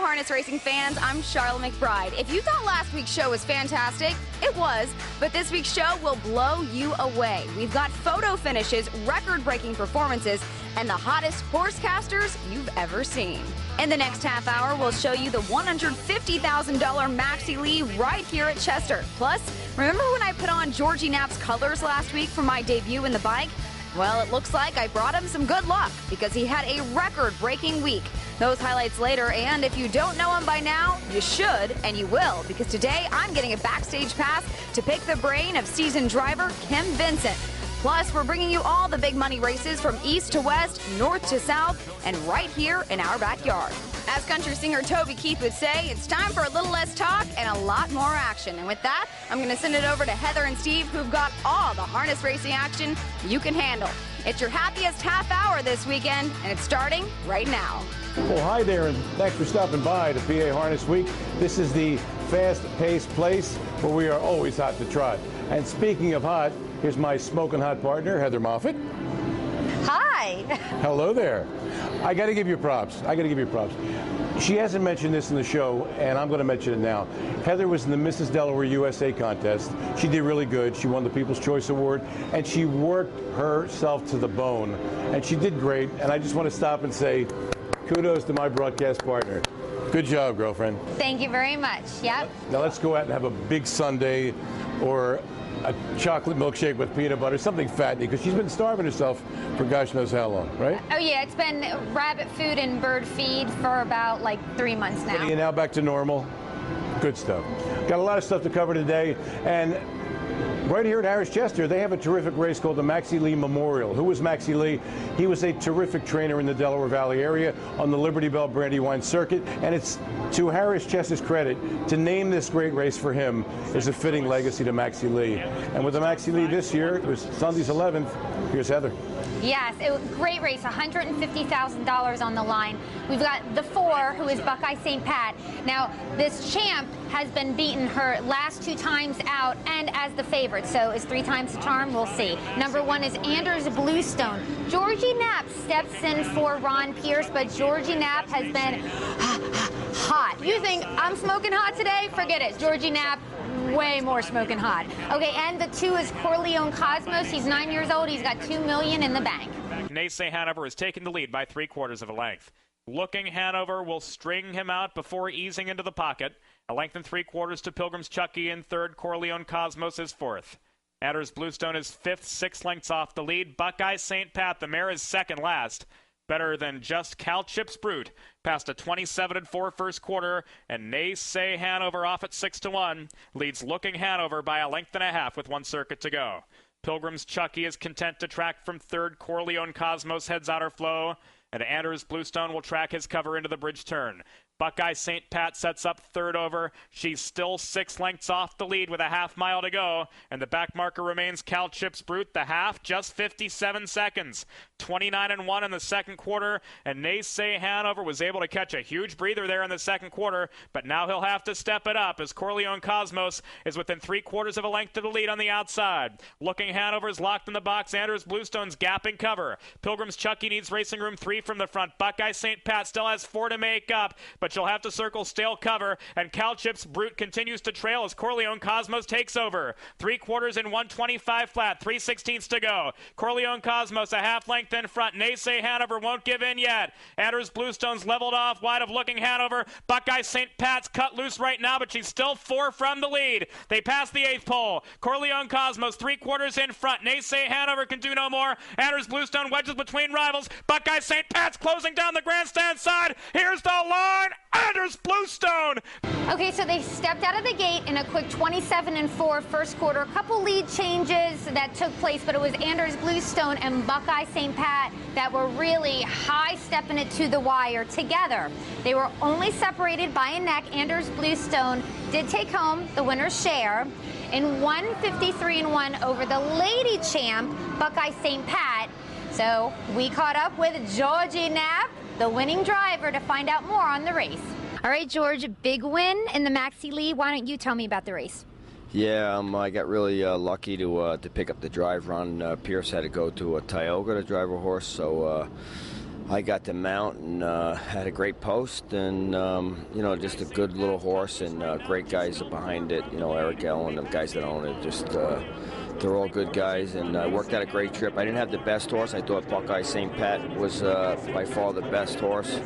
harness racing fans. I'm Sharla McBride. If you thought last week's show was fantastic, it was, but this week's show will blow you away. We've got photo finishes, record-breaking performances, and the hottest horsecasters you've ever seen. In the next half hour, we'll show you the $150,000 Maxi Lee right here at Chester. Plus, remember when I put on Georgie Knapp's colors last week for my debut in the bike? Well, it looks like I brought him some good luck because he had a record-breaking week. Those highlights later, and if you don't know him by now, you should, and you will, because today I'm getting a backstage pass to pick the brain of seasoned driver Kim Vincent. Plus, we're bringing you all the big money races from east to west, north to south, and right here in our backyard. As country singer Toby Keith would say, it's time for a little less talk and a lot more action. And with that, I'm going to send it over to Heather and Steve, who've got all the harness racing action you can handle. It's your happiest half hour this weekend, and it's starting right now. Well, hi there, and thanks for stopping by to PA Harness Week. This is the fast-paced place where we are always hot to trot. And speaking of hot, here's my smoking hot partner, Heather Moffett. Hi. Hello there. I got to give you props. She hasn't mentioned this in the show, and I'm going to mention it now. Heather was in the Mrs. Delaware USA contest. She did really good. She won the People's Choice Award, and she worked herself to the bone. And she did great, and I just want to stop and say kudos to my broadcast partner. Good job, girlfriend. Thank you very much. Yep. Now let's go out and have a big sundae or a chocolate milkshake with peanut butter, something fattening, because she's been starving herself for gosh knows how long, right? Oh yeah, it's been rabbit food and bird feed for about like 3 months now. Are you now back to normal? Good stuff. Got a lot of stuff to cover today, and right here at Harris Chester, they have a terrific race called the Maxi Lee Memorial. Who was Maxi Lee? He was a terrific trainer in the Delaware Valley area on the Liberty Bell Brandywine circuit, and it's to Harris Chester's credit to name this great race for him is a fitting legacy to Maxi Lee. And with the Maxi Lee this year, it was Sunday's 11th. Here's Heather. Yes, it was a great race, $150,000 on the line. We've got the 4, who is Buckeye St. Pat. Now, this champ has been beaten her last 2 times out and as the favorite, so is 3 times the charm, we'll see. Number 1 is Anders Bluestone. Georgie Knapp steps in for Ron Pierce, but Georgie Knapp has been hot. You think I'm smoking hot today? Forget it. Georgie Knapp, way more smoking hot. Okay, and the 2 is Corleone Cosmos. He's 9 years old. He's got $2 million in the bank. Nace Hanover is taking the lead by 3/4 of a length. Looking Hanover will string him out before easing into the pocket. A length and 3/4 to Pilgrim's Chucky in third. Corleone Cosmos is fourth. Anders Bluestone is fifth, 6 lengths off the lead. Buckeye St. Pat, the mare, is second last. Better than just Cal Chips Brute. Past a 27-4 first quarter, and Nace Hanover off at 6-1. Leads Looking Hanover by a length and a half with 1 circuit to go. Pilgrim's Chucky is content to track from third. Corleone Cosmos heads outer flow, and Anders Bluestone will track his cover into the bridge turn. Buckeye St. Pat sets up third over. She's still 6 lengths off the lead with a half mile to go. And the back marker remains Cal Chips Brute. The half, just 57 seconds. 29-1 in the second quarter. And Nace Hanover was able to catch a huge breather there in the second quarter. But now he'll have to step it up as Corleone Cosmos is within 3/4 of a length of the lead on the outside. Looking Hanover's locked in the box. Anders Bluestone's gapping cover. Pilgrim's Chucky needs racing room 3 from the front. Buckeye St. Pat still has 4 to make up, but she'll have to circle stale cover, and Cal Chips Brute continues to trail as Corleone Cosmos takes over. 3/4 and 125 flat, 3/16 to go. Corleone Cosmos a half length in front. Nace Hanover won't give in yet. Anders Bluestone's leveled off wide of Looking Hanover. Buckeye St. Pat's cut loose right now, but she's still 4 from the lead. They pass the 8th pole. Corleone Cosmos 3/4 in front. Nace Hanover can do no more. Anders Bluestone wedges between rivals. Buckeye St. Pat's closing down the grandstand side. Here's the line. Anders Bluestone. Okay, so they stepped out of the gate in a quick 27-4 first quarter. A couple lead changes that took place, but it was Anders Bluestone and Buckeye St. Pat that were really high stepping it to the wire together. They were only separated by a neck. Anders Bluestone did take home the winner's share in 153-1 over the lady champ, Buckeye St. Pat. So we caught up with Georgie Knapp, the winning driver, to find out more on the race. All right, George, big win in the Maxi Lee. Why don't you tell me about the race? Yeah, I got really lucky to pick up the drive run. Pierce had to go to Tioga to drive a horse, so I got to mount and had a great post, and you know, just a good little horse, and great guys behind it. You know, Eric Ellen, the guys that own it, just they're all good guys, and I worked out a great trip. I didn't have the best horse. I thought Buckeye St. Pat was by far the best horse,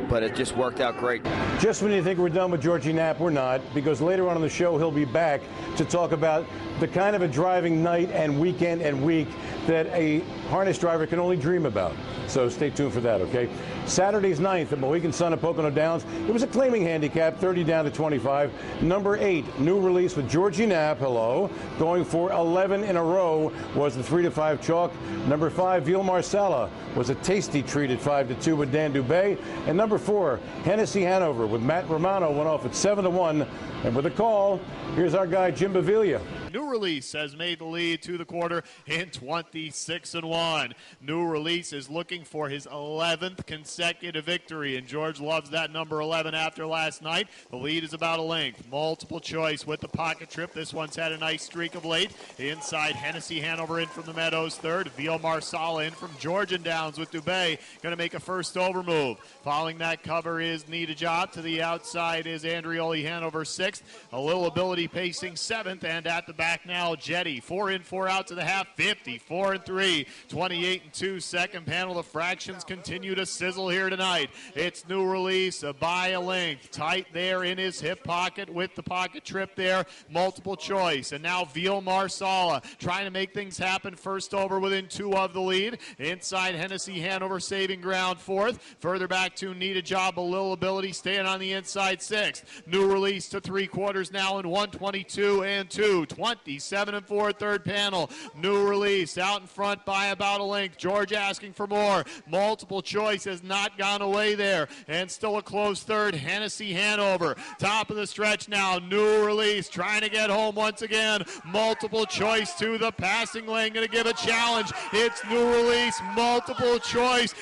but it just worked out great. Just when you think we're done with Georgie Knapp, we're not, because later on in the show he'll be back to talk about the kind of a driving night and weekend and week that a harness driver can only dream about. So stay tuned for that, okay? Saturday's 9th at Mohegan Sun at Pocono Downs. It was a claiming handicap, 30 down to 25. Number 8, new release with Georgie Knapp, hello. Going for 11 in a row was the 3-5 chalk. Number 5, Ville Marsala was a tasty treat at 5-2 with Dan Dube. And number 4, Hennessy Hanover with Matt Romano went off at 7-1. And with a call, here's our guy Jim Baviglia. New Release has made the lead to the quarter in 26-1. New Release is looking for his 11th consecutive victory, and George loves that number 11 after last night. The lead is about a length. Multiple choice with the pocket trip. This one's had a nice streak of late. Inside, Hennessy Hanover in from the Meadows third. Ville Marsala in from Georgia Downs with Dubé. Going to make a first over move. Following that cover is Need a Job. To the outside is Andrioli Hanover sixth. A little ability pacing 7th, and at the back now, Jetty, 4 in, 4 out to the half, 54-3, 28-2, second panel. The fractions continue to sizzle here tonight. It's New Release by a length, tight there in his hip pocket with the pocket trip there, multiple choice. And now Ville Marsala trying to make things happen, first over within 2 of the lead. Inside, Hennessy Hanover saving ground 4th. Further back to Need a Job, a little ability staying on the inside 6th. New Release to 3/4 now in 122-2, 27-4 third panel. New Release out in front by about a length. George asking for more. Multiple choice has not gone away there, and still a close third. Hennessy Hanover top of the stretch now. New Release trying to get home once again. Multiple choice to the passing lane, going to give a challenge. It's New Release, multiple choice,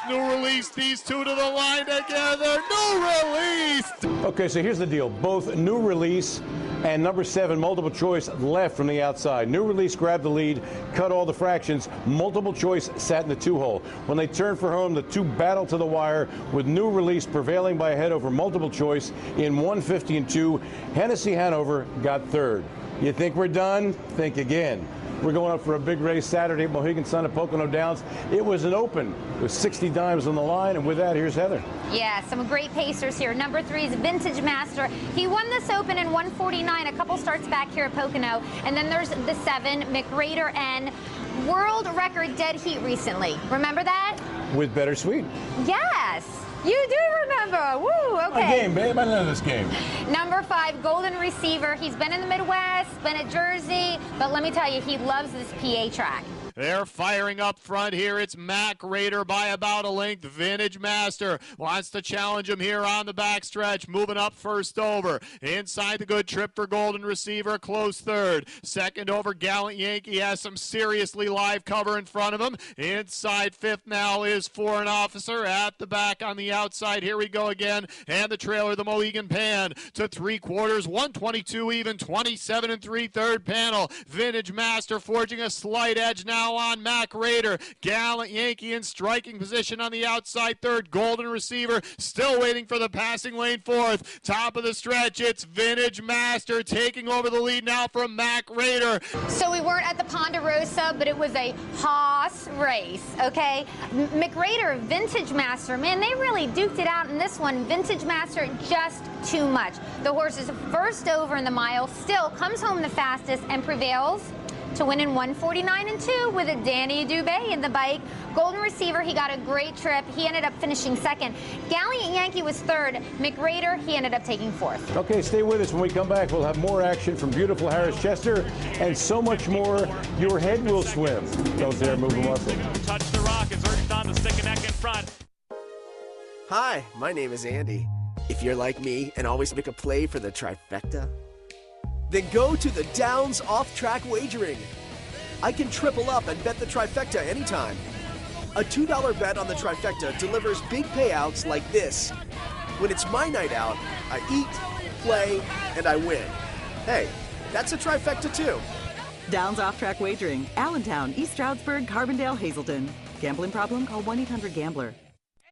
New Release. These two to the line together. New Release. Okay, so here's the deal. Both New Release and number 7, multiple choice, left from the outside. New Release grabbed the lead, cut all the fractions. Multiple choice sat in the 2-hole. When they turned for home, the 2 battled to the wire, with New Release prevailing by a head over multiple choice in 150-2. Hennessy Hanover got 3rd. You think we're done? Think again. We're going up for a big race Saturday at Mohegan Sun at Pocono Downs. It was an open with 60 dimes on the line, and with that, here's Heather. Yeah, some great pacers here. Number 3 is Vintage Master. He won this open in 149, a couple starts back here at Pocono. And then there's the 7, McRaider N. World record dead heat recently. Remember that? With Bittersweet. Yes. You do remember. Woo, okay. My game, babe. I know this game. Number 5, Golden Receiver. He's been in the Midwest, been at Jersey, but let me tell you, he loves this PA track. They're firing up front here. It's Mac Raider by about a length. Vintage Master wants to challenge him here on the backstretch. Moving up first over. Inside the good trip for Golden Receiver. Close 3rd. Second over, Gallant Yankee has some seriously live cover in front of him. Inside 5th now is Foreign Officer. At the back on the outside. Here we go again. And the trailer, the Mohegan Pan to 3/4. 122 even. 27-3 third panel. Vintage Master forging a slight edge now on Mac Raider. Gallant Yankee in striking position on the outside 3rd. Golden Receiver still waiting for the passing lane 4th. Top of the stretch, it's Vintage Master taking over the lead now from Mac Raider. So we weren't at the Ponderosa, but it was a hoss race, okay? McRaider, Vintage Master, man, they really duked it out in this one. Vintage Master, just too much. The horse is first over in the mile, still comes home the fastest and prevails to win in 149-2 with a Danny Dube in the bike. Golden Receiver, he got a great trip. He ended up finishing 2nd. Gallant Yankee was 3rd. McRaider, he ended up taking 4th. Okay, stay with us. When we come back, we'll have more action from beautiful Harris Chester and so much more. Your head will swim. Don't dare move a muscle. Touch the rock is urged on the stick and neck in front. Hi, my name is Andy. If you're like me and always make a play for the trifecta, then go to the Downs Off-Track Wagering. I can triple up and bet the trifecta anytime. A $2 bet on the trifecta delivers big payouts like this. When it's my night out, I eat, play, and I win. Hey, that's a trifecta too. Downs Off-Track Wagering, Allentown, East Stroudsburg, Carbondale, Hazleton. Gambling problem? Call 1-800-GAMBLER.